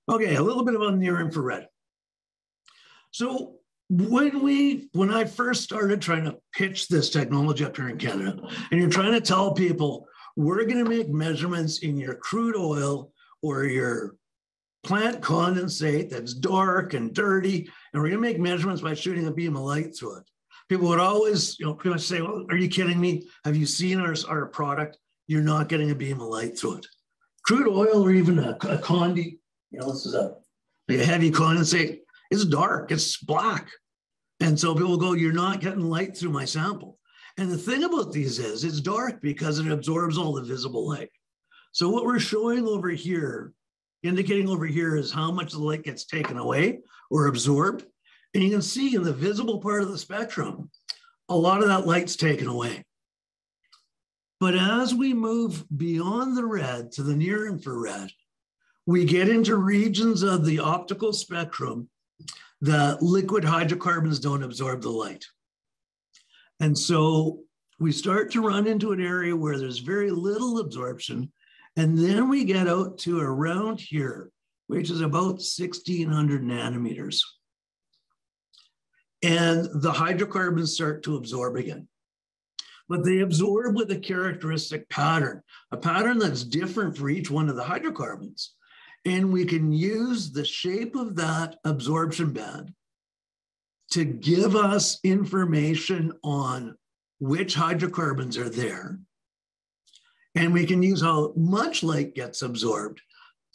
Okay, a little bit about near infrared. So when I first started trying to pitch this technology up here in Canada, and you're trying to tell people, we're going to make measurements in your crude oil or your plant condensate that's dark and dirty, and we're going to make measurements by shooting a beam of light through it. People would always, pretty much say, well, are you kidding me? Have you seen our product? You're not getting a beam of light through it. Crude oil or even a condi, this is a heavy condensate, it's dark, it's black. And so people go, you're not getting light through my sample. And the thing about these is it's dark because it absorbs all the visible light. So what we're showing over here, indicating over here, is how much the light gets taken away or absorbed. And you can see in the visible part of the spectrum, a lot of that light's taken away. But as we move beyond the red to the near infrared, we get into regions of the optical spectrum that liquid hydrocarbons don't absorb the light. And so we start to run into an area where there's very little absorption. And then we get out to around here, which is about 1600 nanometers. And the hydrocarbons start to absorb again. But they absorb with a characteristic pattern, a pattern that's different for each one of the hydrocarbons. And we can use the shape of that absorption band to give us information on which hydrocarbons are there. And we can use how much light gets absorbed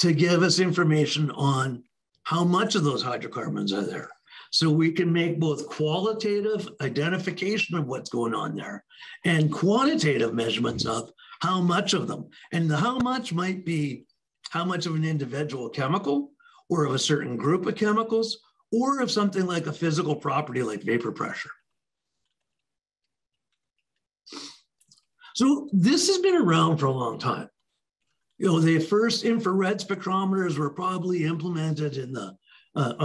to give us information on how much of those hydrocarbons are there. So we can make both qualitative identification of what's going on there and quantitative measurements of how much of them. And the how much might be how much of an individual chemical or of a certain group of chemicals or of something like a physical property like vapor pressure. So this has been around for a long time. The first infrared spectrometers were probably implemented in the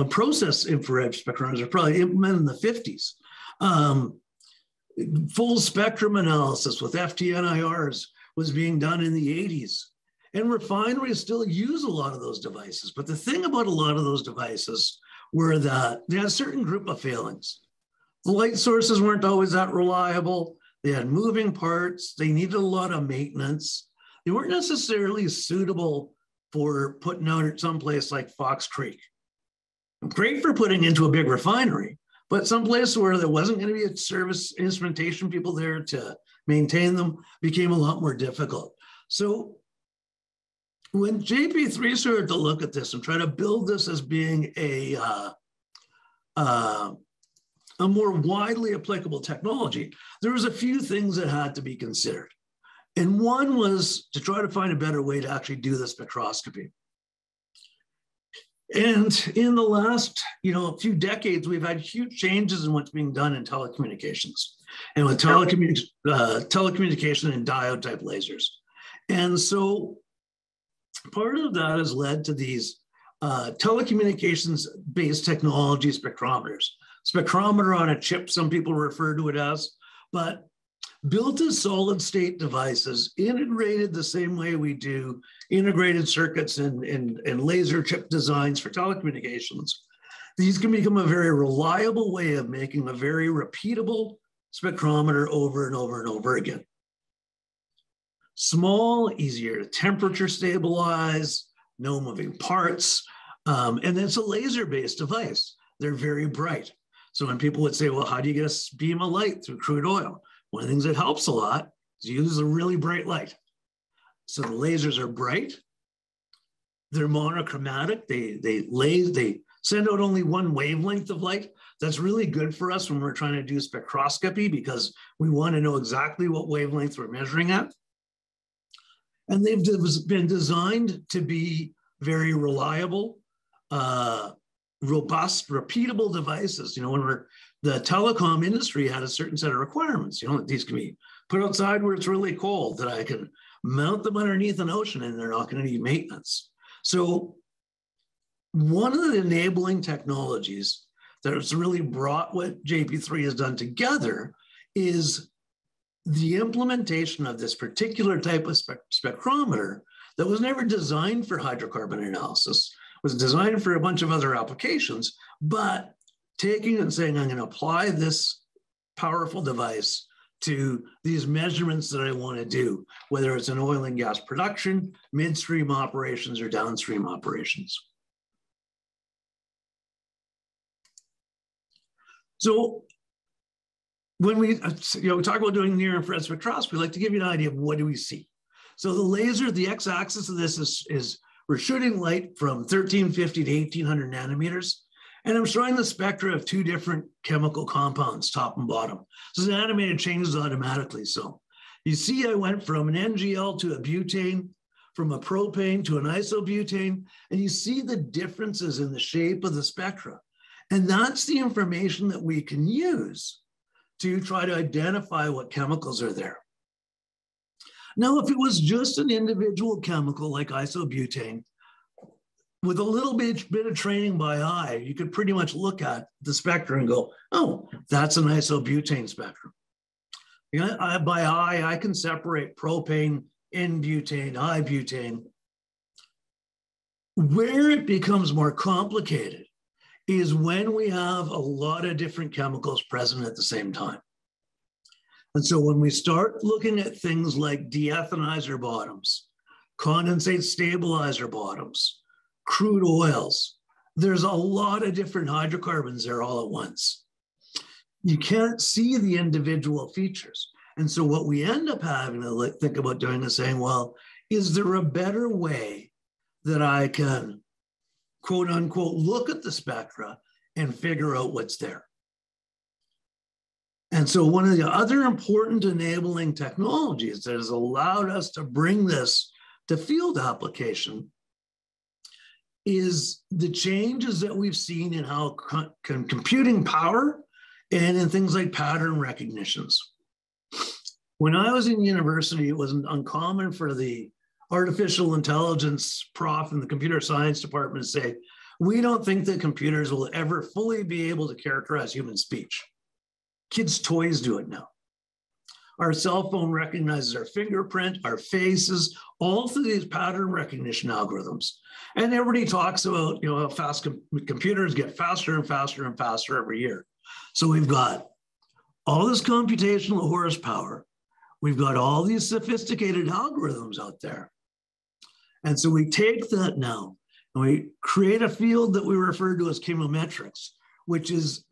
process infrared spectrometers are probably implemented in the 50s. Full spectrum analysis with FTNIRs was being done in the 80s. And refineries still use a lot of those devices. But the thing about a lot of those devices were that they had a certain group of failings. The light sources weren't always that reliable. They had moving parts. They needed a lot of maintenance. They weren't necessarily suitable for putting out at some place like Fox Creek. Great for putting into a big refinery, but someplace where there wasn't going to be a service instrumentation people there to maintain them became a lot more difficult. So when JP3 started to look at this and try to build this as being a more widely applicable technology, there was a few things that had to be considered. And one was to try to find a better way to actually do the spectroscopy. And in the last, few decades, we've had huge changes in what's being done in telecommunications and with telecommunication and diode type lasers. And so part of that has led to these telecommunications-based technology spectrometers. Spectrometer on a chip, some people refer to it as, but built as solid state devices, integrated the same way we do integrated circuits and laser chip designs for telecommunications. These can become a very reliable way of making a very repeatable spectrometer over and over and over again. Small, easier to temperature stabilize, no moving parts, and it's a laser-based device. They're very bright. So when people would say, well, how do you get a beam of light through crude oil? One of the things that helps a lot is use a really bright light. So the lasers are bright. They're monochromatic. They send out only one wavelength of light. That's really good for us when we're trying to do spectroscopy because we want to know exactly what wavelength we're measuring at. And they've been designed to be very reliable, robust, repeatable devices. The telecom industry had a certain set of requirements. These can be put outside where it's really cold, that I can mount them underneath an ocean and they're not going to need maintenance. So one of the enabling technologies that has really brought what JP3 has done together is the implementation of this particular type of spectrometer that was never designed for hydrocarbon analysis, was designed for a bunch of other applications, but taking and saying, I'm going to apply this powerful device to these measurements that I want to do, whether it's in oil and gas production, midstream operations, or downstream operations. So when we talk about doing near-infrared spectroscopy, we like to give you an idea of what do we see. So the laser, the x-axis of this is we're shooting light from 1350 to 1800 nanometers. And I'm showing the spectra of two different chemical compounds, top and bottom. So the animated changes automatically. So you see I went from an NGL to a butane, from a propane to an isobutane, and you see the differences in the shape of the spectra. And that's the information that we can use to try to identify what chemicals are there. Now, if it was just an individual chemical like isobutane, with a little bit of training by eye, you could pretty much look at the spectrum and go, oh, that's an isobutane spectrum. By eye, I can separate propane, N-butane, I-butane. Where it becomes more complicated is when we have a lot of different chemicals present at the same time. And so when we start looking at things like deethanizer bottoms, condensate stabilizer bottoms, crude oils, there's a lot of different hydrocarbons there all at once. You can't see the individual features. And so what we end up having to think about doing is saying, well, is there a better way that I can, quote unquote, look at the spectra and figure out what's there? And so one of the other important enabling technologies that has allowed us to bring this to field application is the changes that we've seen in how computing power and in things like pattern recognitions. When I was in university, it wasn't uncommon for the artificial intelligence prof in the computer science department to say, we don't think that computers will ever fully be able to characterize human speech. Kids' toys do it now. Our cell phone recognizes our fingerprint, our faces, all through these pattern recognition algorithms. And everybody talks about, how fast computers get faster and faster and faster every year. So we've got all this computational horsepower. We've got all these sophisticated algorithms out there. And so we take that now and we create a field that we refer to as chemometrics, which is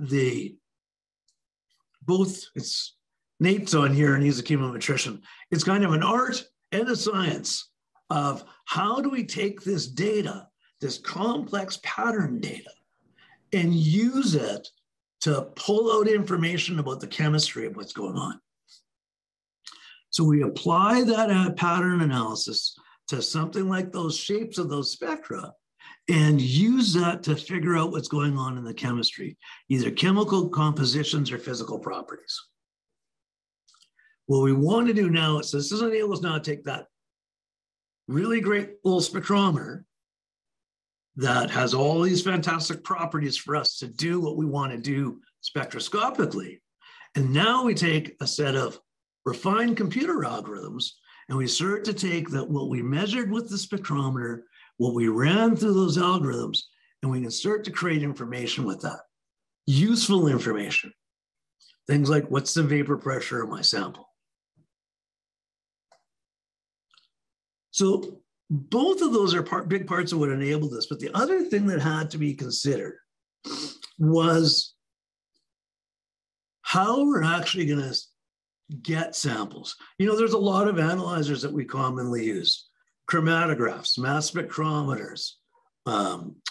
it's Nate's on here and he's a chemometrician. It's kind of an art and a science of how do we take this data, this complex pattern data, and use it to pull out information about the chemistry of what's going on. So we apply that pattern analysis to something like those shapes of those spectra and use that to figure out what's going on in the chemistry, either chemical compositions or physical properties. What we want to do now is this enables us now to take that really great little spectrometer that has all these fantastic properties for us to do what we want to do spectroscopically. And now we take a set of refined computer algorithms and we start to take what we measured with the spectrometer, what we ran through those algorithms, and we can start to create information with that. Useful information. Things like, what's the vapor pressure of my sample? So both of those are big parts of what enabled this. But the other thing that had to be considered was how we're actually going to get samples. There's a lot of analyzers that we commonly use. Chromatographs, mass spectrometers,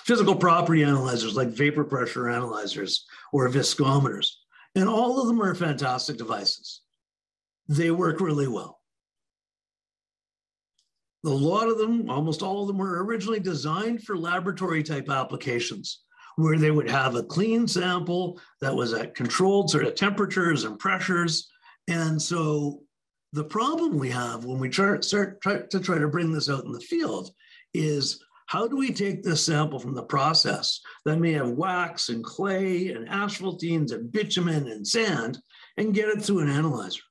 physical property analyzers like vapor pressure analyzers or viscometers. And all of them are fantastic devices. They work really well. A lot of them, almost all of them, were originally designed for laboratory type applications where they would have a clean sample that was at controlled sort of temperatures and pressures. And so the problem we have when we try to bring this out in the field is how do we take this sample from the process that may have wax and clay and asphaltenes and bitumen and sand and get it through an analyzer?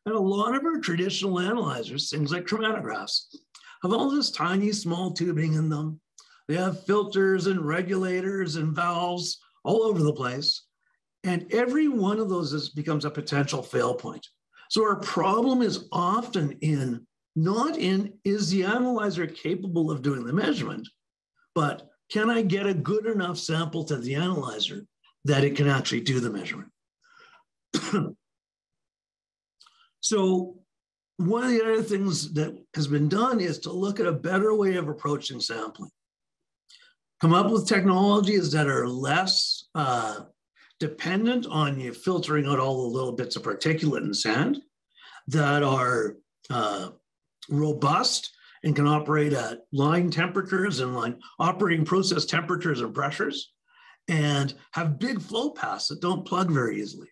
And a lot of our traditional analyzers, things like chromatographs, have all this tiny, small tubing in them. They have filters and regulators and valves all over the place. And every one of those becomes a potential fail point. So our problem is often not in, is the analyzer capable of doing the measurement, but can I get a good enough sample to the analyzer that it can actually do the measurement? So one of the other things that has been done is to look at a better way of approaching sampling. Come up with technologies that are less dependent on you filtering out all the little bits of particulate and sand, that are robust and can operate at line temperatures and line operating process temperatures and pressures, and have big flow paths that don't plug very easily.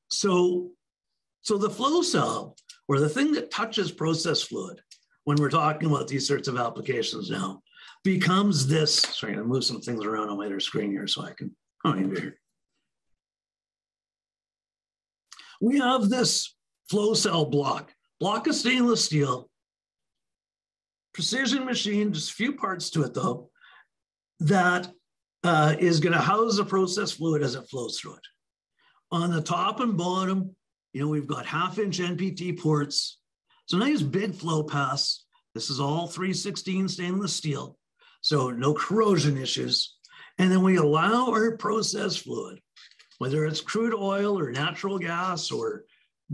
So the flow cell, or the thing that touches process fluid, when we're talking about these sorts of applications now, becomes this. Sorry, I'm going to move some things around on my other screen here so I can find it. We have this flow cell block of stainless steel, precision machine, just a few parts to it though, that is going to house the process fluid as it flows through it. On the top and bottom, we've got 1/2-inch NPT ports. So nice big flow paths. This is all 316 stainless steel, so no corrosion issues. And then we allow our process fluid, whether it's crude oil or natural gas or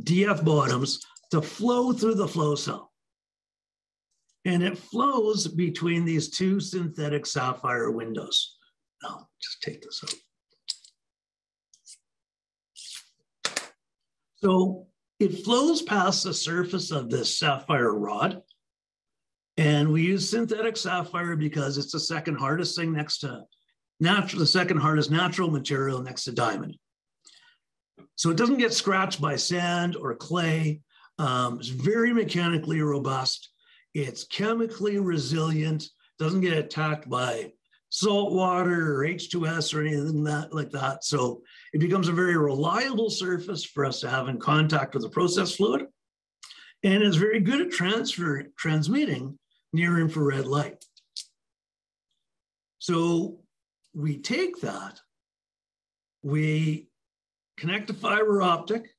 DF bottoms, to flow through the flow cell. And it flows between these two synthetic sapphire windows. Now, just take this out. So it flows past the surface of this sapphire rod. And we use synthetic sapphire because it's the second hardest thing next to the second hardest natural material next to diamond. So it doesn't get scratched by sand or clay. It's very mechanically robust. It's chemically resilient, doesn't get attacked by salt water or H2S or anything like that. So it becomes a very reliable surface for us to have in contact with the process fluid. And it's very good at transmitting near infrared light. So we take that, we connect a fiber optic,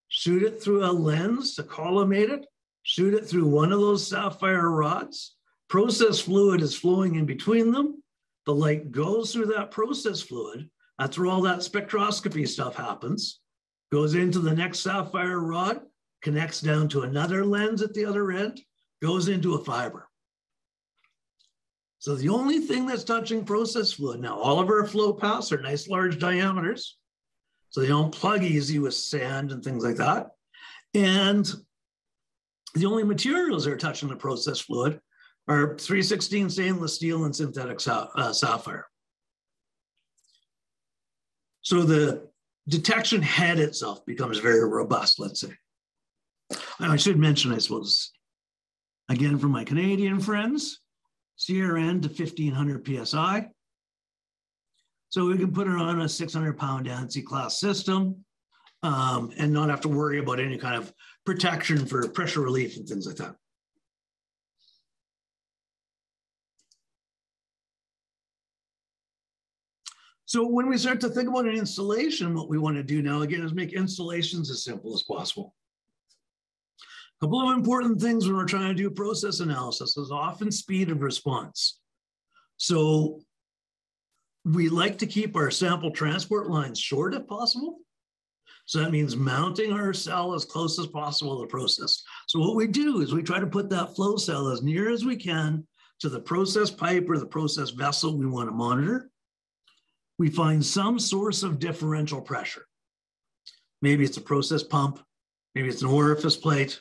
shoot it through a lens to collimate it, shoot it through one of those sapphire rods. Process fluid is flowing in between them. The light goes through that process fluid. That's where all that spectroscopy stuff happens. Goes into the next sapphire rod, connects down to another lens at the other end, goes into a fiber. So the only thing that's touching process fluid, now all of our flow paths are nice large diameters, so they don't plug easy with sand and things like that. And the only materials that are touching the process fluid are 316 stainless steel and synthetic sapphire. So the detection head itself becomes very robust, let's say. And I should mention, I suppose, again, for my Canadian friends, CRN to 1500 PSI. So we can put it on a 600-pound ANSI class system and not have to worry about any kind of protection for pressure relief and things like that. So when we start to think about an installation, what we want to do now, again, is make installations as simple as possible. A couple of important things when we're trying to do process analysis is often speed of response. So we like to keep our sample transport lines short if possible. So that means mounting our cell as close as possible to the process. So what we do is we try to put that flow cell as near as we can to the process pipe or the process vessel we want to monitor. We find some source of differential pressure. Maybe it's a process pump, maybe it's an orifice plate,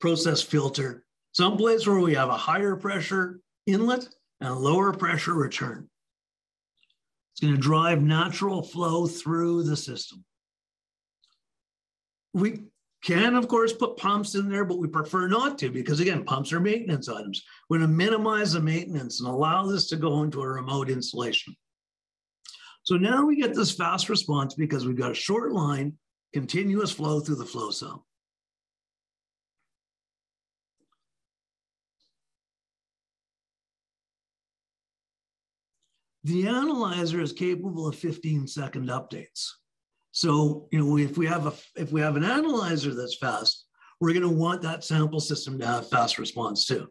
process filter, some place where we have a higher pressure inlet and a lower pressure return. It's going to drive natural flow through the system. We can, of course, put pumps in there, but we prefer not to because, again, pumps are maintenance items. We're going to minimize the maintenance and allow this to go into a remote installation. So now we get this fast response because we've got a short line, continuous flow through the flow cell. The analyzer is capable of 15-second updates. So, if we have an analyzer that's fast, we're going to want that sample system to have fast response too.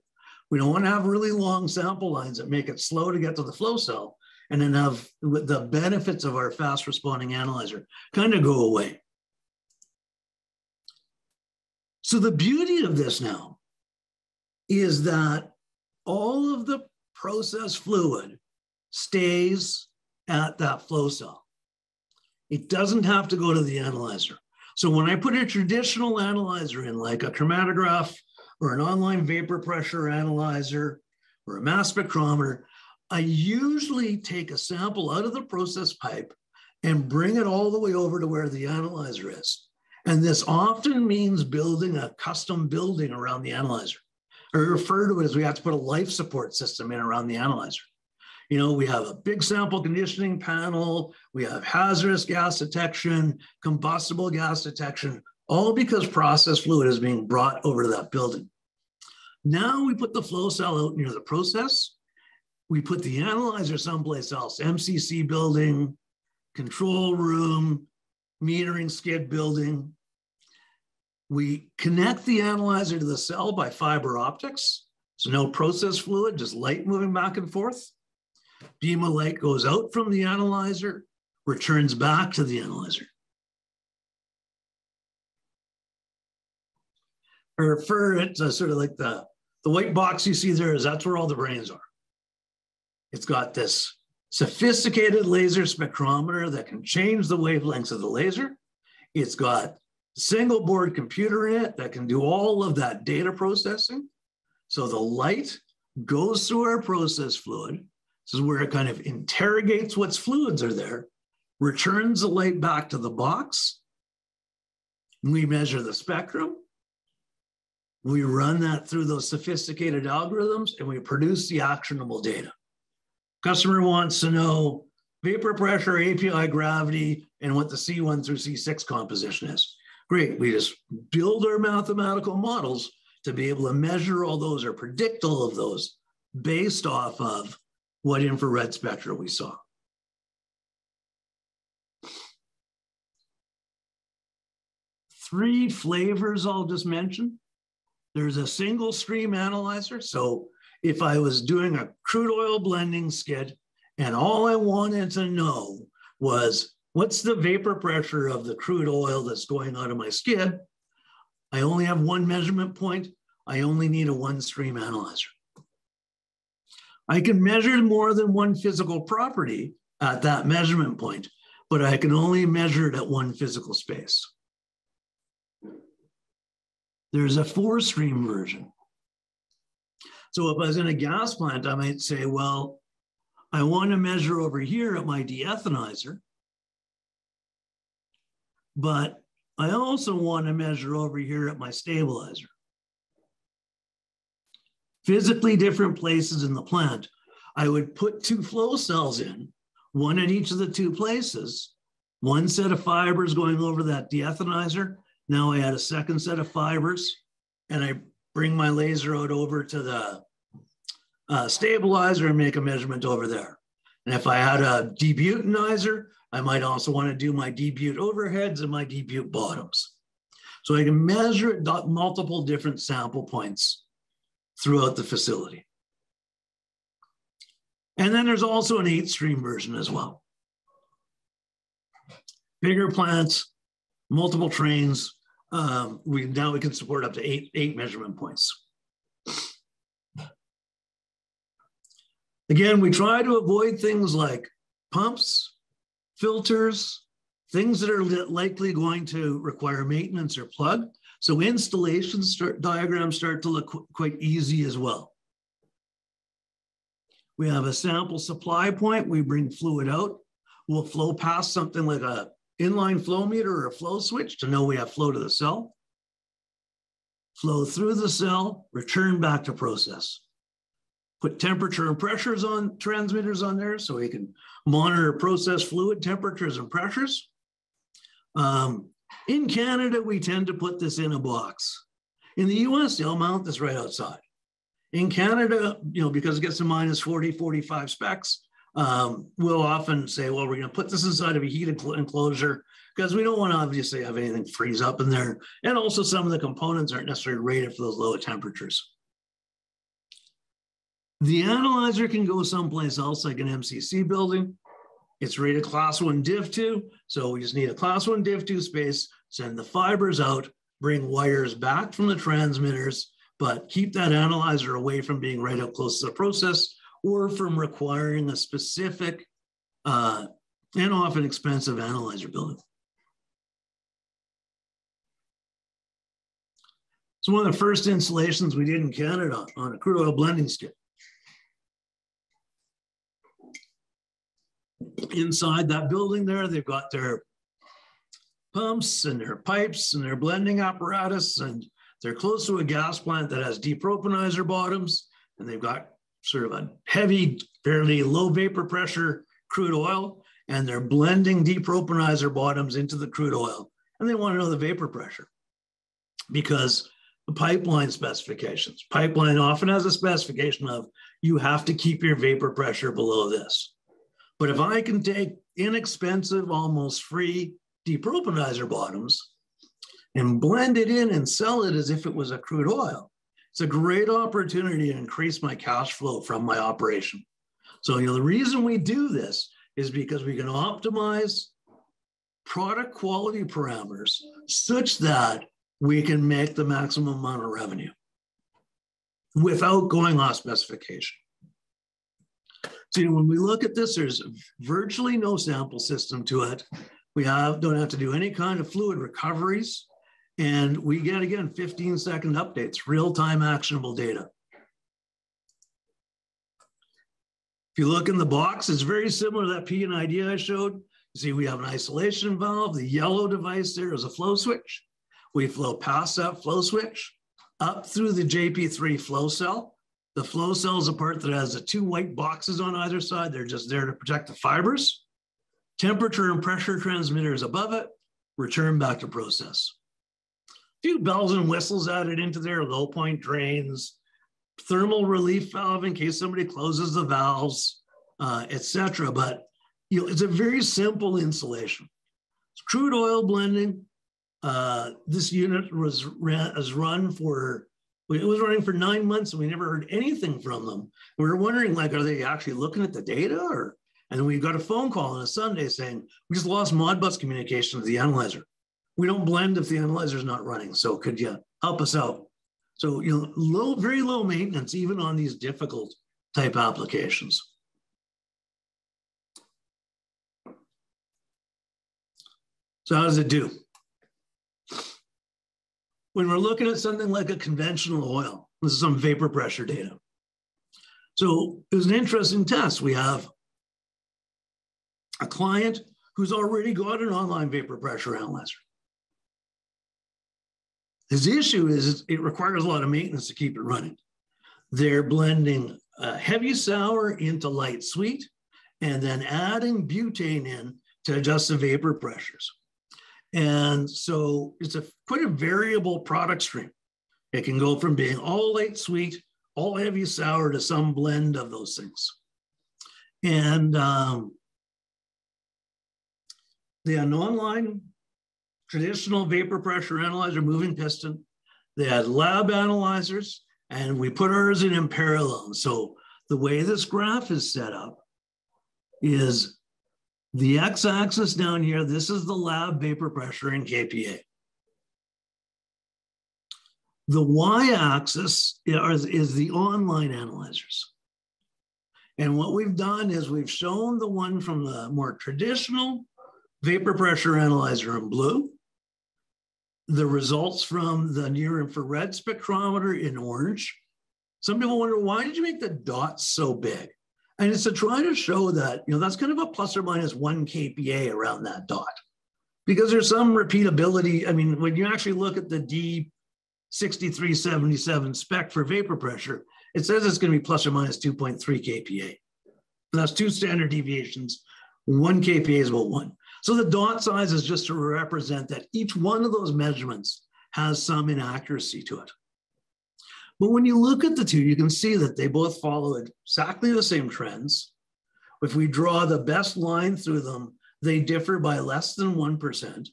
We don't want to have really long sample lines that make it slow to get to the flow cell and then have the benefits of our fast responding analyzer kind of go away. So the beauty of this now is that all of the process fluid stays at that flow cell. It doesn't have to go to the analyzer. So when I put a traditional analyzer in, like a chromatograph or an online vapor pressure analyzer or a mass spectrometer, I usually take a sample out of the process pipe and bring it all the way over to where the analyzer is. And this often means building a custom building around the analyzer. Or refer to it as we have to put a life support system in around the analyzer. We have a big sample conditioning panel, we have hazardous gas detection, combustible gas detection, all because process fluid is being brought over to that building. Now we put the flow cell out near the process. We put the analyzer someplace else, MCC building, control room, metering skid building. We connect the analyzer to the cell by fiber optics. So no process fluid, just light moving back and forth. Beam of light goes out from the analyzer, returns back to the analyzer. I refer it to sort of like the white box you see there, that's where all the brains are. It's got this sophisticated laser spectrometer that can change the wavelengths of the laser. It's got a single board computer in it that can do all of that data processing. So the light goes through our process fluid. This is where it kind of interrogates what fluids are there, returns the light back to the box. We measure the spectrum. We run that through those sophisticated algorithms and we produce the actionable data. Customer wants to know vapor pressure, API gravity, and what the C1 through C6 composition is. Great, we just build our mathematical models to be able to measure all those or predict all of those based off of what infrared spectra we saw. Three flavors I'll just mention. There's a single stream analyzer. So if I was doing a crude oil blending skid and all I wanted to know was what's the vapor pressure of the crude oil that's going out of my skid, I only have one measurement point. I only need a one stream analyzer. I can measure more than one physical property at that measurement point, but I can only measure it at one physical space. There's a four stream version. So if I was in a gas plant, I might say, well, I want to measure over here at my deethanizer, but I also want to measure over here at my stabilizer. Physically different places in the plant. I would put two flow cells in, one at each of the two places, one set of fibers going over that deethanizer. Now I add a second set of fibers and I bring my laser out over to the stabilizer and make a measurement over there. And if I had a debutanizer, I might also want to do my debut overheads and my debut bottoms. So I can measure at multiple different sample points throughout the facility. And then there's also an 8-stream version as well. Bigger plants, multiple trains. Now we can support up to eight measurement points. Again, we try to avoid things like pumps, filters, things that are likely going to require maintenance or plug. So installation diagrams start to look quite easy as well. We have a sample supply point. We bring fluid out. We'll flow past something like a inline flow meter or a flow switch to know we have flow to the cell. Flow through the cell, return back to process. put temperature and pressures on transmitters on there so we can monitor process fluid temperatures and pressures. In Canada, we tend to put this in a box. In the US, they'll mount this right outside. In Canada, because it gets to minus 40, 45 specs, we'll often say, well, we're going to put this inside of a heated enclosure because we don't want to obviously have anything freeze up in there. And also some of the components aren't necessarily rated for those lower temperatures. The analyzer can go someplace else like an MCC building. It's rated class 1 div 2. So we just need a class 1 div 2 space, send the fibers out, bring wires back from the transmitters, but keep that analyzer away from being right up close to the process or from requiring a specific and often expensive analyzer building. So one of the first installations we did in Canada on a crude oil blending skid. Inside that building there, they've got their pumps and their pipes and their blending apparatus, and they're close to a gas plant that has depropanizer bottoms, and they've got sort of a heavy, fairly low vapor pressure crude oil, and they're blending depropanizer bottoms into the crude oil. And they want to know the vapor pressure because the pipeline specifications. Pipeline often has a specification of you have to keep your vapor pressure below this. But if I can take inexpensive, almost free depropanizer bottoms and blend it in and sell it as if it was a crude oil, it's a great opportunity to increase my cash flow from my operation. So the reason we do this is because we can optimize product quality parameters such that we can make the maximum amount of revenue without going off specification. So when we look at this, there's virtually no sample system to it. We don't have to do any kind of fluid recoveries. And we get, again, 15-second updates, real-time actionable data. If you look in the box, it's very similar to that P and ID I showed. You see we have an isolation valve. The yellow device there is a flow switch. We flow past that flow switch up through the JP3 flow cell. The flow cell is a part that has the 2 white boxes on either side. They're just there to protect the fibers. Temperature and pressure transmitters above it, return back to process. A few bells and whistles added into there, low point drains, thermal relief valve in case somebody closes the valves, etc. But it's a very simple installation. It's crude oil blending. This unit was running for 9 months and we never heard anything from them. We were wondering, are they actually looking at the data? And then we got a phone call on a Sunday saying, we just lost Modbus communication with the analyzer. We don't blend if the analyzer is not running. So could you help us out? So, very low maintenance, even on these difficult type applications. So how does it do? When we're looking at something like a conventional oil, this is some vapor pressure data. So it was an interesting test. We have a client who's already got an online vapor pressure analyzer. His issue is it requires a lot of maintenance to keep it running. They're blending heavy sour into light sweet and then adding butane in to adjust the vapor pressures. And so it's quite a variable product stream. It can go from being all light sweet, all heavy sour to some blend of those things. And they had an online traditional vapor pressure analyzer, moving piston. They had lab analyzers, and we put ours in parallel. So the way this graph is set up is the x-axis down here, this is the lab vapor pressure in kPa. The y-axis is the online analyzers. And what we've done is we've shown the one from the more traditional vapor pressure analyzer in blue, the results from the near infrared spectrometer in orange. Some people wonder, why did you make the dots so big? And it's to try to show that, that's kind of a plus or minus 1 kPa around that dot. Because there's some repeatability. I mean, when you actually look at the D6377 spec for vapor pressure, it says it's going to be plus or minus 2.3 kPa. That's 2 standard deviations. 1 kPa is about 1. So the dot size is just to represent that each one of those measurements has some inaccuracy to it. But when you look at the two, you can see that they both follow exactly the same trends. If we draw the best line through them, they differ by less than 1%.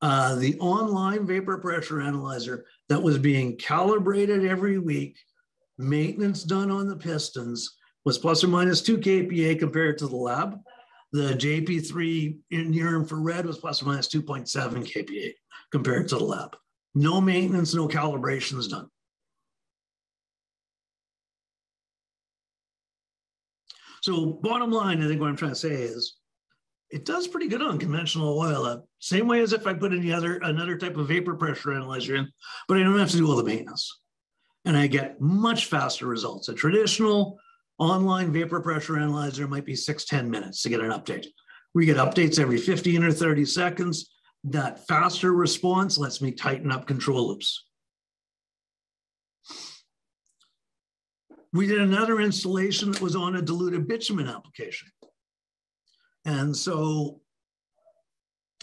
The online vapor pressure analyzer that was being calibrated every week, maintenance done on the pistons, was plus or minus 2 kPa compared to the lab. The JP3 near infrared was plus or minus 2.7 kPa compared to the lab. No maintenance, no calibrations done. So bottom line, I think what I'm trying to say is it does pretty good on conventional oil, same way as if I put another type of vapor pressure analyzer in, but I don't have to do all the maintenance. And I get much faster results. A traditional online vapor pressure analyzer might be 6-10 minutes to get an update. We get updates every 15 or 30 seconds. That faster response lets me tighten up control loops. We did another installation that was on a diluted bitumen application. And so,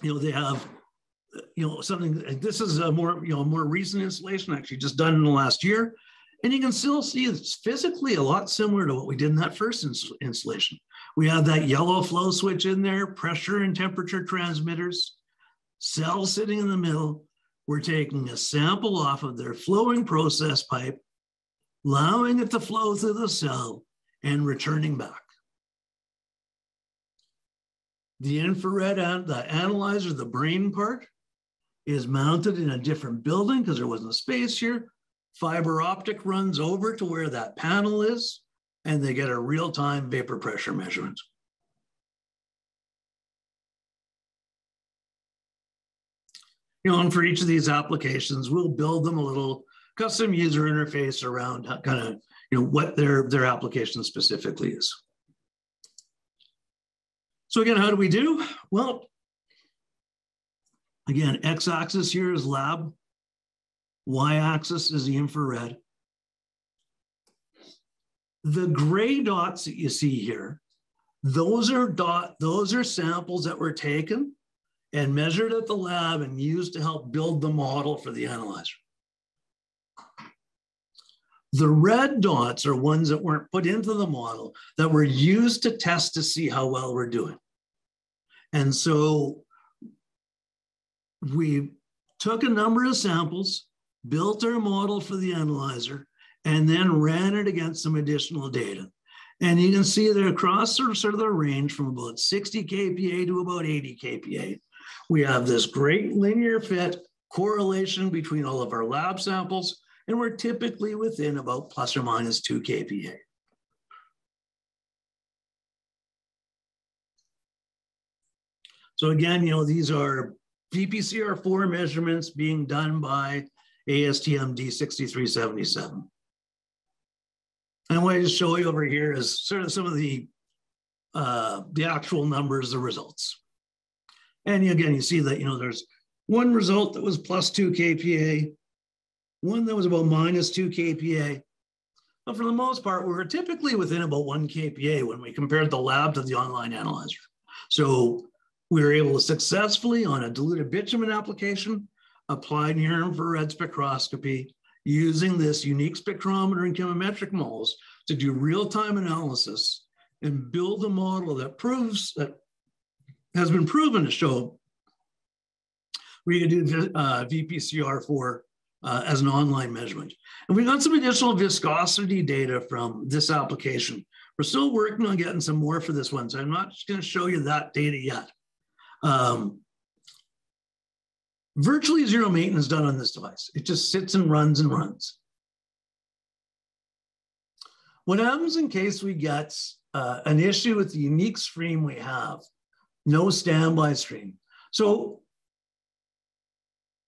they have, something, this is a more recent installation, actually just done in the last year. And you can still see it's physically a lot similar to what we did in that first installation. We have that yellow flow switch in there, pressure and temperature transmitters, cells sitting in the middle. We're taking a sample off of their flowing process pipe, allowing it to flow through the cell and returning back. The infrared, the analyzer, the brain part, is mounted in a different building because there wasn't a space here. Fiber optic runs over to where that panel is, and they get a real-time vapor pressure measurement. And for each of these applications, we'll build them a little custom user interface around kind of, what their application specifically is. So again, how do we do? Well, again, x-axis here is lab. Y-axis is the infrared. The gray dots that you see here, those are samples that were taken and measured at the lab and used to help build the model for the analyzer. The red dots are ones that weren't put into the model that were used to test to see how well we're doing. And so we took a number of samples, built our model for the analyzer, and then ran it against some additional data. And you can see that across sort of the range from about 60 kPa to about 80 kPa, we have this great linear fit correlation between all of our lab samples, and we're typically within about plus or minus 2 kPa. So again, these are VPCR4 measurements being done by ASTM D6377. And what I just show you over here is sort of some of the actual numbers, the results. And again, you see that, there's one result that was plus 2 kPa, one that was about minus 2 kPa. But for the most part, we were typically within about 1 kPa when we compared the lab to the online analyzer. So we were able to successfully, on a diluted bitumen application, apply near-infrared spectroscopy using this unique spectrometer and chemometric models to do real-time analysis and build a model that has been proven to show we can do VPCR4 as an online measurement. And we got some additional viscosity data from this application. We're still working on getting some more for this one, so I'm not going to show you that data yet. Virtually zero maintenance done on this device. It just sits and runs and runs. What happens in case we get an issue with the unique stream we have? No standby stream. So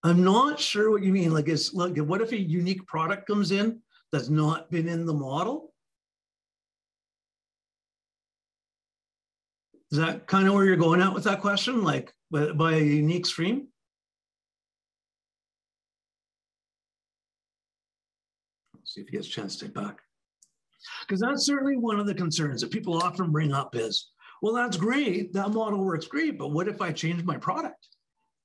I'm not sure what you mean. Like, what if a unique product comes in that's not been in the model? Is that kind of where you're going at with that question? Like by a unique stream? Let's see if he gets a chance to take back. Because that's certainly one of the concerns that people often bring up is, well, that's great, that model works great, but what if I change my product?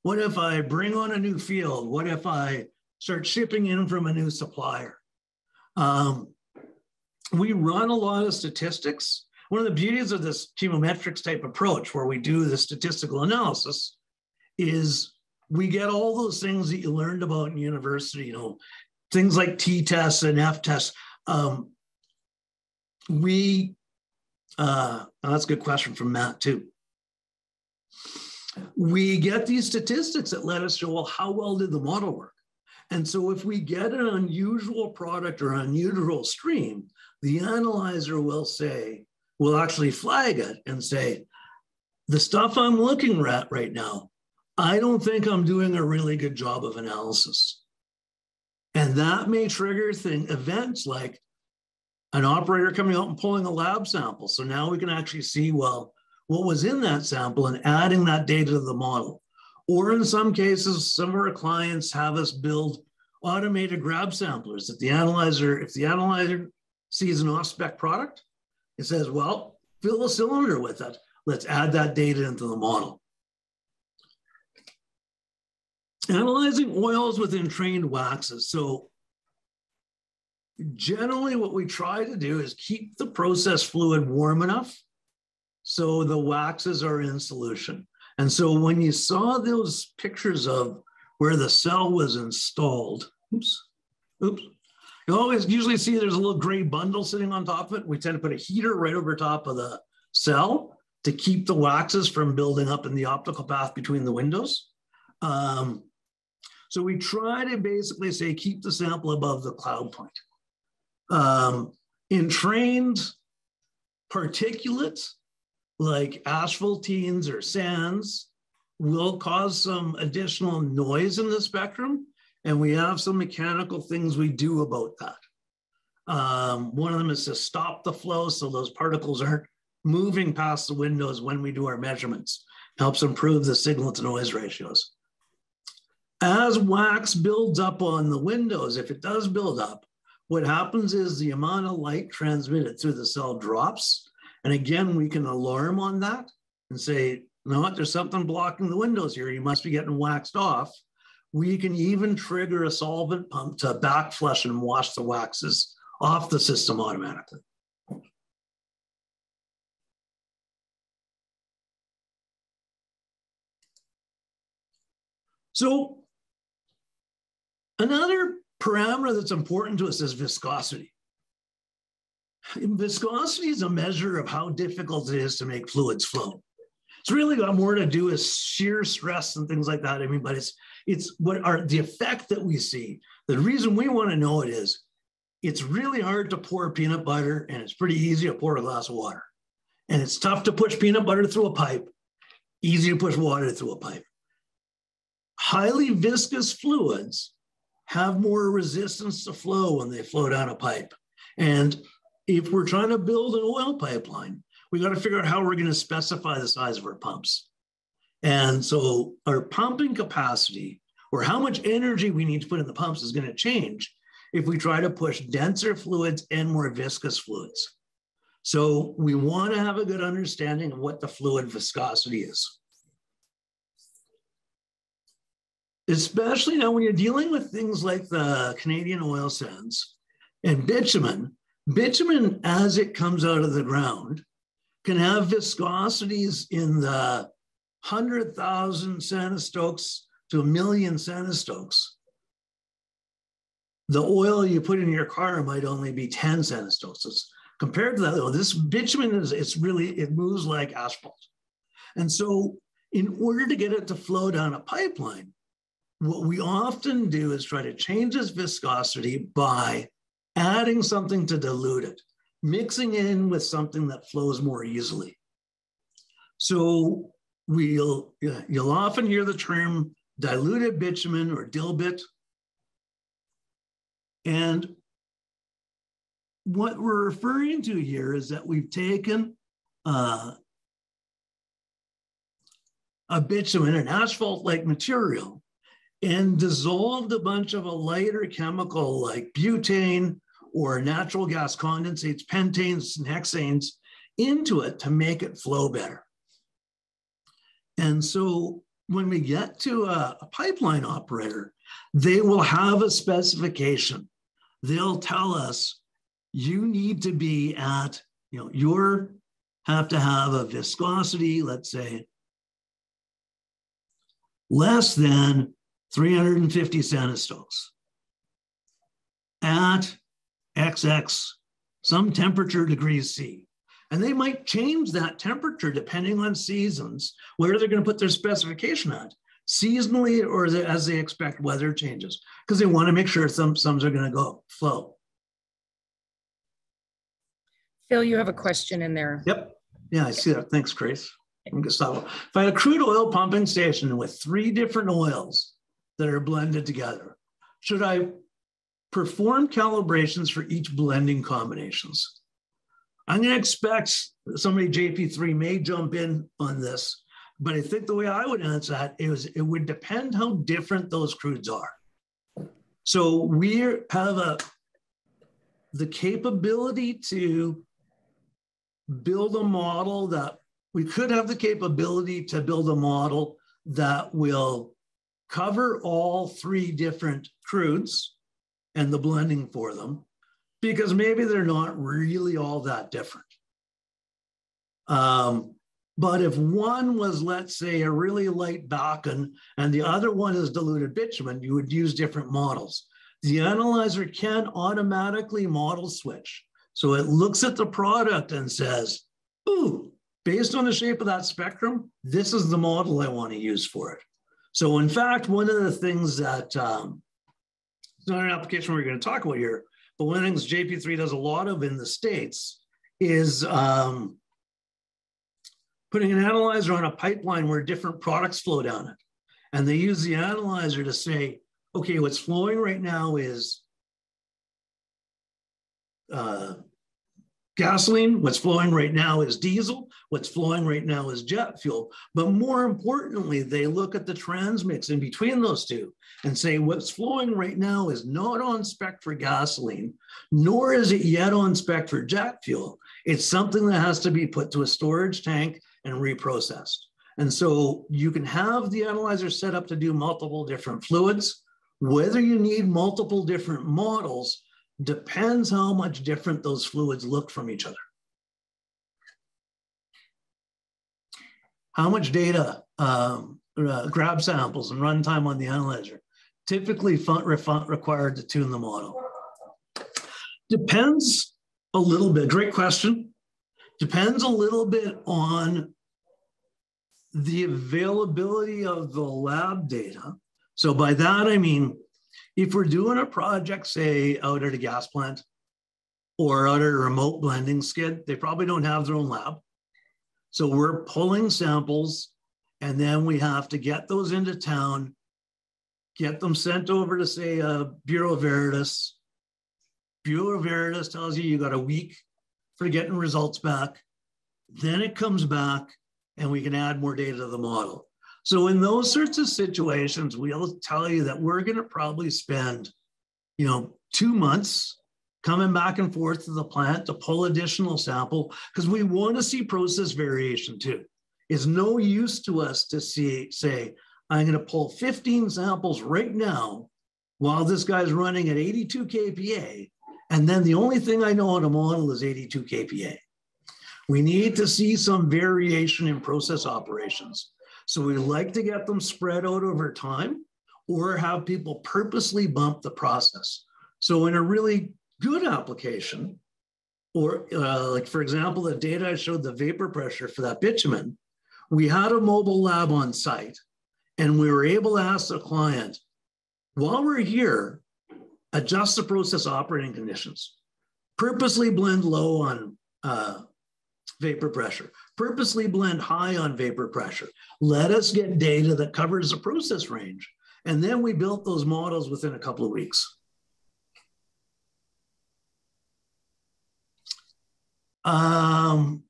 What if I bring on a new field? What if I start shipping in from a new supplier? We run a lot of statistics. One of the beauties of this chemometrics type approach where we do the statistical analysis is we get all those things that you learned about in university, you know, things like t-tests and f-tests. That's a good question from Matt too. We get these statistics that let us show, well, how well did the model work? And so if we get an unusual product or unusual stream, the analyzer will actually flag it and say, the stuff I'm looking at right now, I don't think I'm doing a really good job of analysis. And that may trigger events like an operator coming out and pulling a lab sample. So now we can actually see, well, what was in that sample and adding that data to the model. Or in some cases, some of our clients have us build automated grab samplers that the analyzer, if the analyzer sees an off-spec product, it says, well, fill a cylinder with it. Let's add that data into the model. Analyzing oils within trained waxes. So generally what we try to do is keep the process fluid warm enough so the waxes are in solution. And so when you saw those pictures of where the cell was installed, you always usually see there's a little gray bundle sitting on top of it. We tend to put a heater right over top of the cell to keep the waxes from building up in the optical path between the windows. So we try to basically say, keep the sample above the cloud point. Entrained particulates like asphaltenes or sands will cause some additional noise in the spectrum, and we have some mechanical things we do about that. One of them is to stop the flow so those particles aren't moving past the windows when we do our measurements. Helps improve the signal to noise ratios. As wax builds up on the windows, if it does build up, what happens is the amount of light transmitted through the cell drops. And again, we can alarm on that and say, you know what, there's something blocking the windows here. You must be getting waxed off. We can even trigger a solvent pump to back flush and wash the waxes off the system automatically. So another parameter that's important to us is viscosity. Viscosity is a measure of how difficult it is to make fluids flow. It's really got more to do with shear stress and things like that. I mean, but it's what are the effect that we see. The reason we want to know it is it's really hard to pour peanut butter and it's pretty easy to pour a glass of water. And it's tough to push peanut butter through a pipe, easy to push water through a pipe. Highly viscous fluids have more resistance to flow when they flow down a pipe. And if we're trying to build an oil pipeline, we got to figure out how we're going to specify the size of our pumps. And so our pumping capacity, or how much energy we need to put in the pumps, is going to change if we try to push denser fluids and more viscous fluids. So we want to have a good understanding of what the fluid viscosity is. Especially now when you're dealing with things like the Canadian oil sands and bitumen. Bitumen, as it comes out of the ground, can have viscosities in the 100,000 centistokes to 1 million centistokes. The oil you put in your car might only be 10 centistokes. Compared to that, though, this bitumen it moves like asphalt. And so in order to get it to flow down a pipeline, what we often do is try to change its viscosity by adding something to dilute it, mixing in with something that flows more easily. So you'll often hear the term diluted bitumen or dilbit. And what we're referring to here is that we've taken a bitumen, an asphalt-like material, and dissolved a bunch of a lighter chemical like butane or natural gas condensates, pentanes, and hexanes into it to make it flow better. And so when we get to a pipeline operator, they will have a specification. They'll tell us, you need to be at, you have to have a viscosity, let's say, less than 350 centistows at XX, some temperature degrees C. And they might change that temperature depending on seasons, where they're going to put their specification at, seasonally or as they expect weather changes, because they want to make sure some are going to flow. Phil, you have a question in there. Yep. Yeah, I see that. Thanks, Grace. I'm going to stop. If I had a crude oil pumping station with 3 different oils that are blended together, should I perform calibrations for each blending combinations? I'm going to expect somebody, JP3, may jump in on this, but I think the way I would answer that is it would depend how different those crudes are. So we have the capability to build a model that we could have the capability to build a model that will cover all 3 different crudes and the blending for them, because maybe they're not really all that different. But if one was, let's say, a really light Bakken and the other one is diluted bitumen, you would use different models. The analyzer can automatically model switch. So it looks at the product and says, ooh, based on the shape of that spectrum, this is the model I want to use for it. So in fact, one of the things that, it's not an application we're going to talk about here, but one of the things JP3 does a lot of in the States is putting an analyzer on a pipeline where different products flow down it. And they use the analyzer to say, okay, what's flowing right now is gasoline, what's flowing right now is diesel, what's flowing right now is jet fuel. But more importantly, they look at the transmix in between those two and say what's flowing right now is not on spec for gasoline, nor is it yet on spec for jet fuel. It's something that has to be put to a storage tank and reprocessed. And so you can have the analyzer set up to do multiple different fluids. Whether you need multiple different models depends how much different those fluids look from each other. How much data, grab samples and runtime on the analyzer typically required to tune the model? Depends a little bit, great question. Depends a little bit on the availability of the lab data. So by that, I mean, if we're doing a project, say, out at a gas plant or out at a remote blending skid, they probably don't have their own lab. So we're pulling samples, and then we have to get those into town, get them sent over to, say, Bureau Veritas. Bureau Veritas tells you got a week for getting results back. Then it comes back, and we can add more data to the model. So in those sorts of situations, we'll tell you that we're going to probably spend, 2 months coming back and forth to the plant to pull additional sample, because we want to see process variation too. It's no use to us to say, I'm going to pull 15 samples right now while this guy's running at 82 kPa, and then the only thing I know on a model is 82 kPa. We need to see some variation in process operations. So we like to get them spread out over time or have people purposely bump the process. So in a really good application, or like for example, the data I showed, the vapor pressure for that bitumen, we had a mobile lab on site and we were able to ask the client, while we're here, adjust the process operating conditions, purposely blend low on vapor pressure, purposely blend high on vapor pressure. Let us get data that covers the process range. And then we built those models within a couple of weeks. From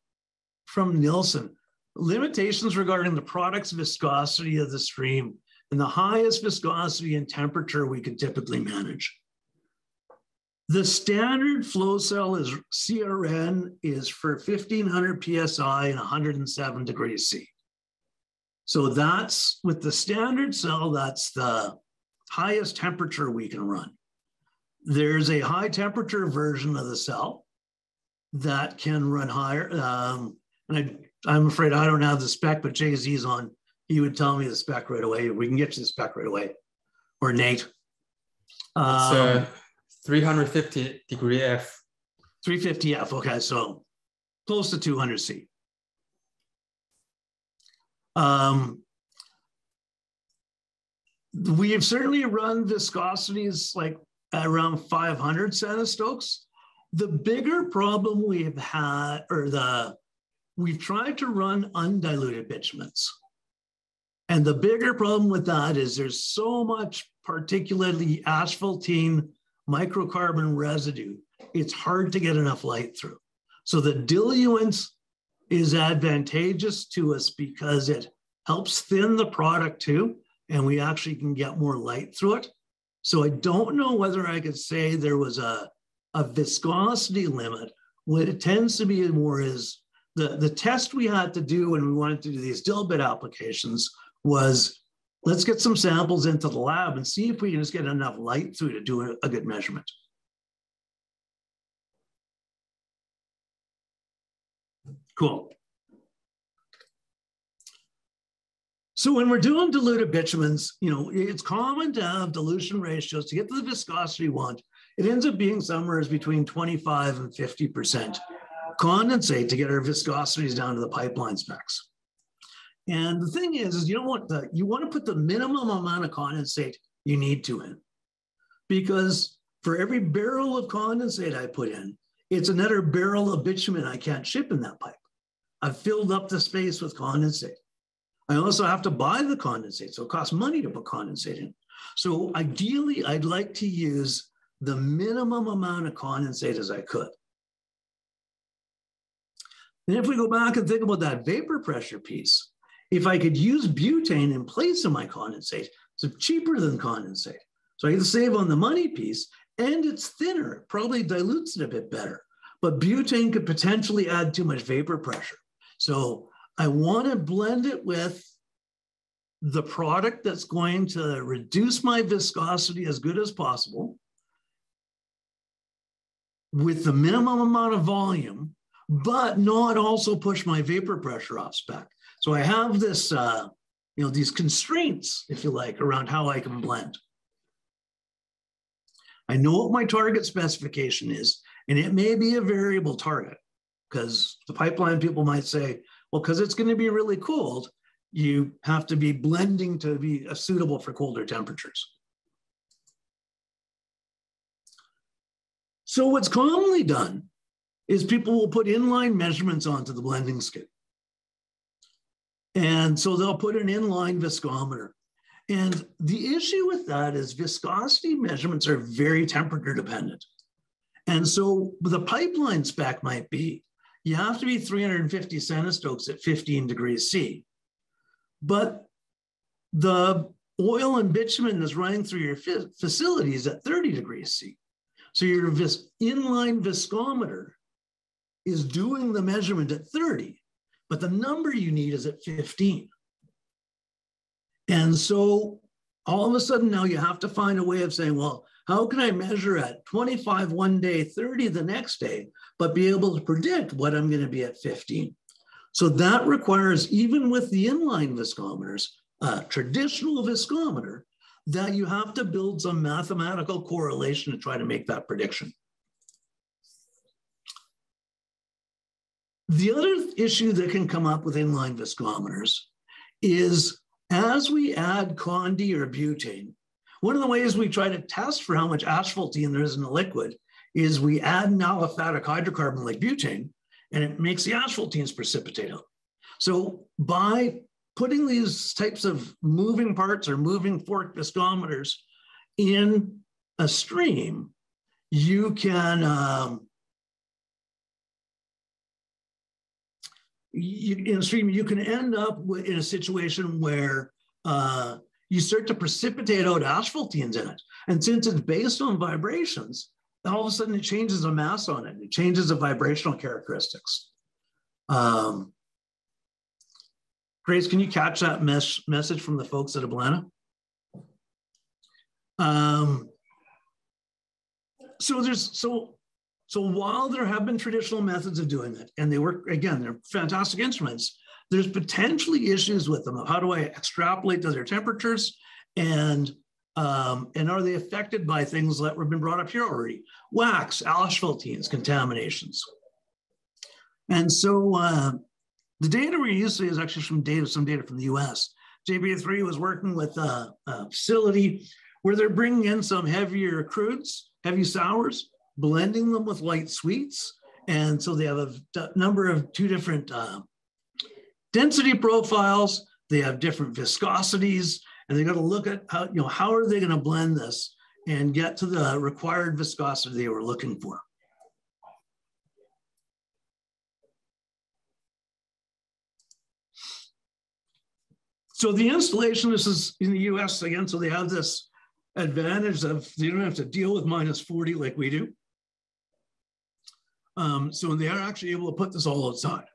Nielsen, limitations regarding the product's viscosity of the stream and the highest viscosity and temperature we could typically manage. The standard flow cell is CRN is for 1500 PSI and 107 degrees C. So that's with the standard cell, that's the highest temperature we can run. There's a high temperature version of the cell that can run higher. And I'm afraid I don't have the spec, but Jay-Z's on. He would tell me the spec right away. We can get you the spec right away. Or Nate. It's 350 degree F. 350 F, okay, so close to 200 C. We have certainly run viscosities like around 500 centistokes. The bigger problem we've had, we've tried to run undiluted bitumens. And the bigger problem with that is there's so much particularly asphaltene microcarbon residue, it's hard to get enough light through. So the diluent is advantageous to us because it helps thin the product too, and we actually can get more light through it. So I don't know whether I could say there was a viscosity limit. What it tends to be more is the test we had to do when we wanted to do these dill bit applications was, let's get some samples into the lab and see if we can just get enough light through to do a good measurement. Cool. So when we're doing diluted bitumens, it's common to have dilution ratios to get to the viscosity we want. It ends up being somewhere between 25 and 50% condensate to get our viscosities down to the pipeline specs. And the thing is you want to put the minimum amount of condensate you need to in, because for every barrel of condensate I put in, it's another barrel of bitumen I can't ship in that pipe. I've filled up the space with condensate. I also have to buy the condensate, so it costs money to put condensate in. So ideally, I'd like to use the minimum amount of condensate as I could. And if we go back and think about that vapor pressure piece, if I could use butane in place of my condensate, it's cheaper than condensate. So I can save on the money piece, and it's thinner. It probably dilutes it a bit better. But butane could potentially add too much vapor pressure. So I want to blend it with the product that's going to reduce my viscosity as good as possible with the minimum amount of volume, but not also push my vapor pressure off spec. So I have this, these constraints, if you like, around how I can blend. I know what my target specification is, and it may be a variable target, because the pipeline people might say, well, because it's going to be really cold, you have to be blending to be suitable for colder temperatures. So what's commonly done is people will put inline measurements onto the blending skid. And so they'll put an inline viscometer. And the issue with that is viscosity measurements are very temperature dependent. And so the pipeline spec might be, you have to be 350 centistokes at 15 degrees C. But the oil and bitumen that's running through your facility is at 30 degrees C. So your inline viscometer is doing the measurement at 30, but the number you need is at 15. And so all of a sudden now you have to find a way of saying, well, how can I measure at 25 one day, 30 the next day, but be able to predict what I'm going to be at 15? So that requires, even with the inline viscometers, a traditional viscometer, that you have to build some mathematical correlation to try to make that prediction. The other issue that can come up with inline viscometers is as we add condi or butane, one of the ways we try to test for how much asphaltene there is in the liquid is we add an aliphatic hydrocarbon like butane, and it makes the asphaltenes precipitate out. So by putting these types of moving parts or moving fork viscometers in a stream, you can, you can end up in a situation where you start to precipitate out asphaltenes in it. And since it's based on vibrations, all of a sudden it changes the mass on it. It changes the vibrational characteristics. Grace, can you catch that message from the folks at Atlanta? So while there have been traditional methods of doing it, and they work, again, they're fantastic instruments, there's potentially issues with them of how do I extrapolate to their temperatures, and are they affected by things that have been brought up here already? Wax, asphaltenes, contaminations. And so the data we use is actually some data from the US. JP3 was working with a facility where they're bringing in some heavier crudes, heavy sours, blending them with light sweets. And so they have a number of two different density profiles. They have different viscosities, and they got to look at how are they going to blend this and get to the required viscosity they were looking for. So the installation, this is in the US again, so they have this advantage of they don't have to deal with -40 like we do. So they are actually able to put this all outside.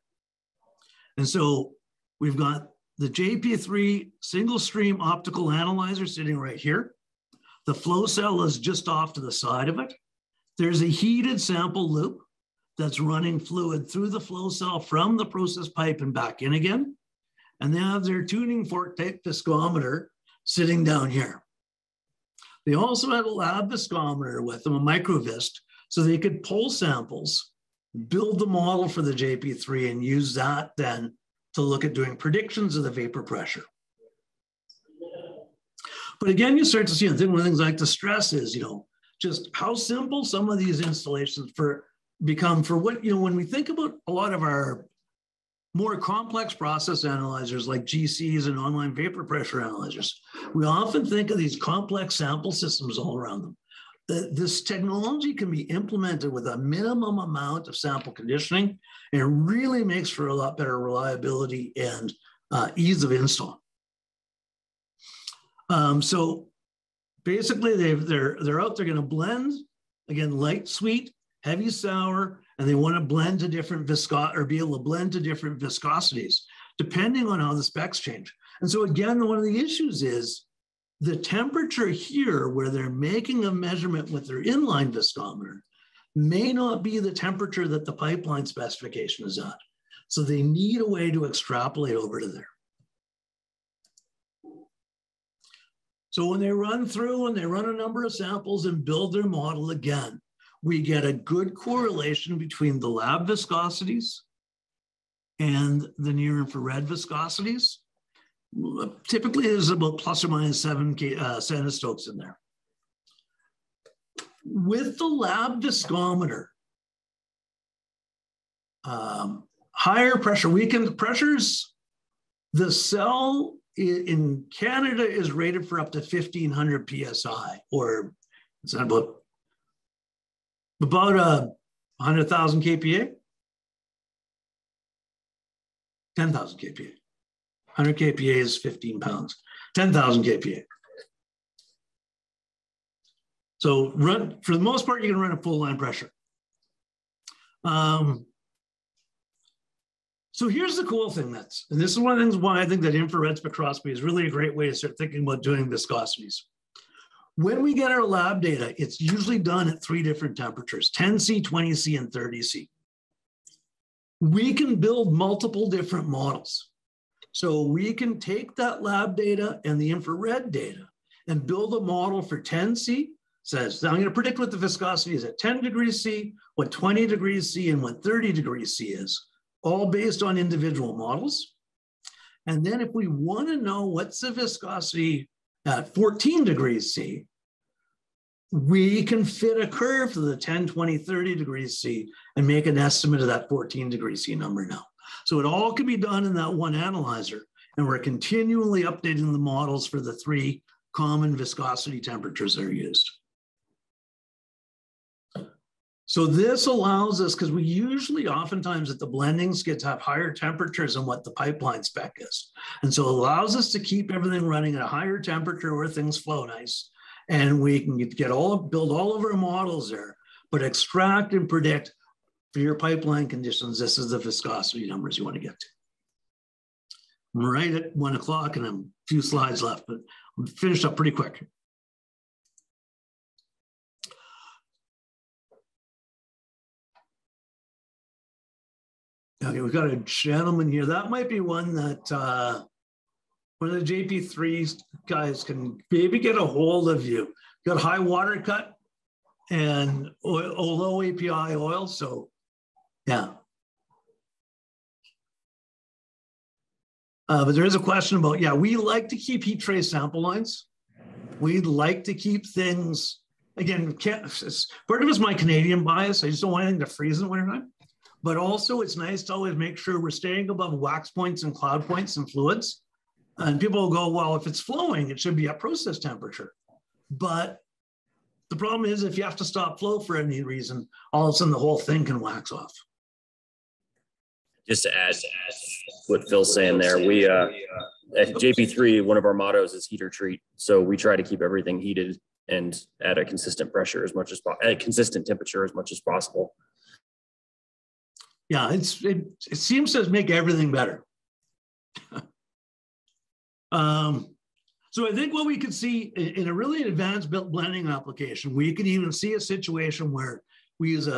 And so we've got the JP3 single stream optical analyzer sitting right here. The flow cell is just off to the side of it. There's a heated sample loop that's running fluid through the flow cell from the process pipe and back in again. And they have their tuning fork type viscometer sitting down here. They also have a lab viscometer with them, a microvist, so they could pull samples, build the model for the JP3, and use that then to look at doing predictions of the vapor pressure. But again, you start to see, I think one of the things I like to stress is, just how simple some of these installations become for what, when we think about a lot of our more complex process analyzers like GCs and online vapor pressure analyzers, we often think of these complex sample systems all around them. This technology can be implemented with a minimum amount of sample conditioning, and it really makes for a lot better reliability and ease of install. So basically, they're out there going to blend, again, light sweet, heavy sour, and they want to blend to different be able to blend to different viscosities, depending on how the specs change. And so again, one of the issues is the temperature here, where they're making a measurement with their inline viscometer, may not be the temperature that the pipeline specification is at. So they need a way to extrapolate over to there. So when they run through and they run a number of samples and build their model again, we get a good correlation between the lab viscosities and the near infrared viscosities. Typically, there's about plus or minus 7 centistokes in there. With the lab viscometer, higher pressure, pressures, the cell in Canada is rated for up to 1,500 PSI, or it's about 100,000 kPa, 10,000 kPa. 100 kPa is 15 pounds, 10,000 kPa. So for the most part, you can run a full line pressure. So here's the cool thing and this is one of the things why I think that infrared spectroscopy is really a great way to start thinking about doing viscosities. When we get our lab data, it's usually done at 3 different temperatures, 10C, 20C, and 30C. We can build multiple different models. So we can take that lab data and the infrared data and build a model for 10C. Says, now I'm going to predict what the viscosity is at 10 degrees C, what 20 degrees C, and what 30 degrees C is, all based on individual models. And then if we want to know what's the viscosity at 14 degrees C, we can fit a curve to the 10, 20, 30 degrees C and make an estimate of that 14 degrees C number now. So it all can be done in that one analyzer, and we're continually updating the models for the 3 common viscosity temperatures that are used. So this allows us, because we usually oftentimes at the blending skids have higher temperatures than what the pipeline spec is. And so it allows us to keep everything running at a higher temperature where things flow nice. And we can build all of our models there. but extract and predict for your pipeline conditions. This is the viscosity numbers you want to get to. I'm right at 1 o'clock and a few slides left, but I'm finished up pretty quick. Okay, we've got a gentleman here. That might be one that one of the JP3 guys can maybe get a hold of you. Got high water cut and low API oil, so yeah. But there is a question about, yeah, we like to keep heat trace sample lines. We'd like to keep things, again, part of it is my Canadian bias. I just don't want anything to freeze in the wintertime. But also it's nice to always make sure we're staying above wax points and cloud points and fluids. And people will go, well, if it's flowing, it should be at process temperature. But the problem is if you have to stop flow for any reason, all of a sudden the whole thing can wax off. Just to add what Phil's saying there, we at JP3, one of our mottos is heat or treat. So we try to keep everything heated and at a consistent pressure as much as at a consistent temperature as much as possible. Yeah, it seems to make everything better. So I think what we could see in a really advanced blending application, we could even see a situation where we use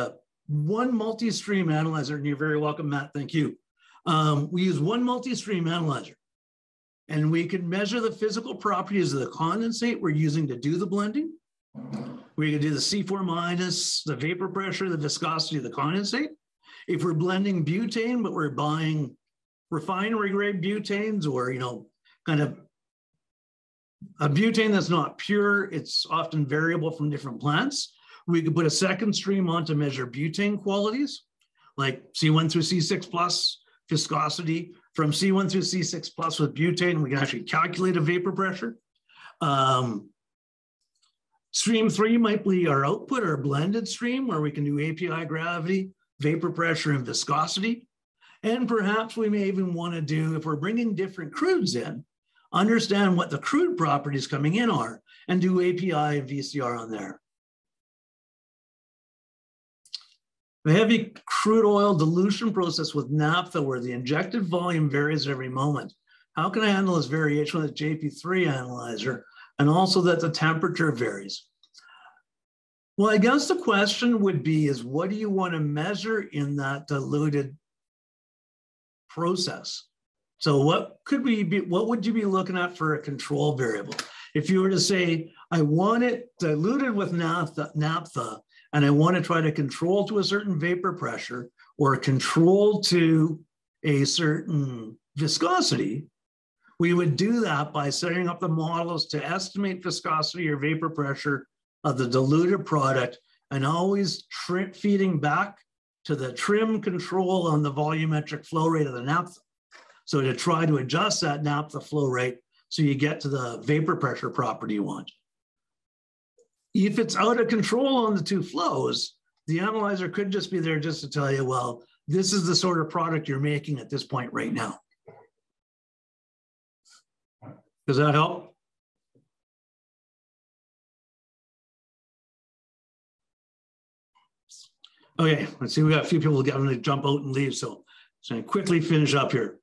one multi-stream analyzer, and you're very welcome, Matt, thank you. We use one multi-stream analyzer, and we can measure the physical properties of the condensate we're using to do the blending. We can do the C4 minus, the vapor pressure, the viscosity of the condensate. If we're blending butane, but we're buying refinery grade butanes or, kind of a butane that's not pure, it's often variable from different plants. We could put a second stream on to measure butane qualities, like C1 through C6 plus viscosity. From C1 through C6 plus with butane, we can actually calculate a vapor pressure. Stream 3 might be our output, our blended stream, where we can do API gravity, vapor pressure, and viscosity. And perhaps we may even want to do, if we're bringing different crudes in, understand what the crude properties coming in are and do API and VCR on there. The heavy crude oil dilution process with naphtha, where the injected volume varies every moment. How can I handle this variation with a JP3 analyzer, and also that the temperature varies? Well, I guess the question would be is, what do you want to measure in that diluted process? So what would you be looking at for a control variable? If you were to say, I want it diluted with naphtha, and I want to try to control to a certain vapor pressure or control to a certain viscosity, we would do that by setting up the models to estimate viscosity or vapor pressure of the diluted product, and always feeding back to the trim control on the volumetric flow rate of the naphtha. So to try to adjust that naphtha flow rate so you get to the vapor pressure property you want. If it's out of control on the two flows, the analyzer could just be there just to tell you, well, this is the sort of product you're making at this point right now. Does that help? Okay, let's see, we got a few people getting to jump out and leave, so I'm going to quickly finish up here.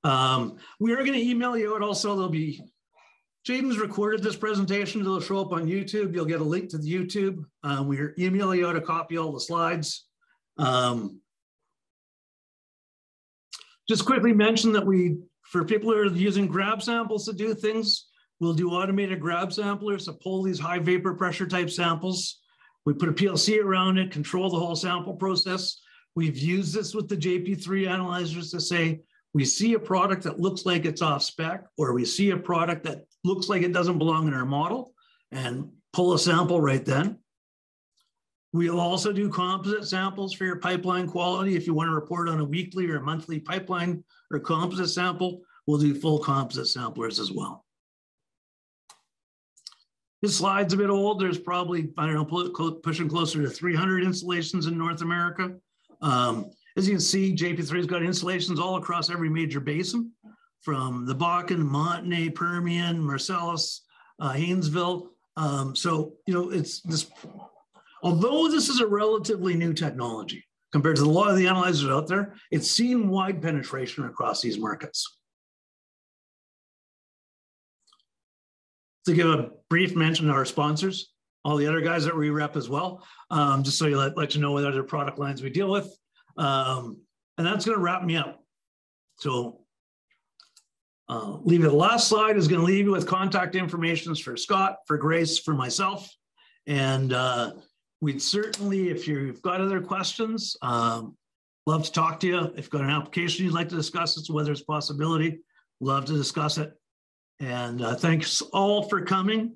We are going to email you out also. There'll be, Jaden's recorded this presentation. It'll show up on YouTube. You'll get a link to the YouTube. We're emailing you out a copy of all the slides. Just quickly mention that for people who are using grab samples to do things, we'll do automated grab samplers to pull these high vapor pressure type samples. We put a PLC around it, control the whole sample process. We've used this with the JP3 analyzers to say, we see a product that looks like it's off spec, or we see a product that looks like it doesn't belong in our model, and pull a sample right then. We'll also do composite samples for your pipeline quality. If you want to report on a weekly or a monthly pipeline or composite sample, we'll do full composite samplers as well. This slide's a bit old. There's probably, I don't know, pushing closer to 300 installations in North America. As you can see, JP3's got installations all across every major basin, from the Bakken, Montney, Permian, Marcellus, Haynesville. So, it's this. Although this is a relatively new technology compared to a lot of the analyzers out there, it's seen wide penetration across these markets. To give a brief mention to our sponsors, all the other guys that we rep as well, just so you let you know what other product lines we deal with. And that's going to wrap me up. So leave it. The last slide is going to leave you with contact information for Scott, for Grace, for myself. And we'd certainly, if you've got other questions, love to talk to you. If you've got an application you'd like to discuss, it's whether it's a possibility, love to discuss it. And thanks all for coming.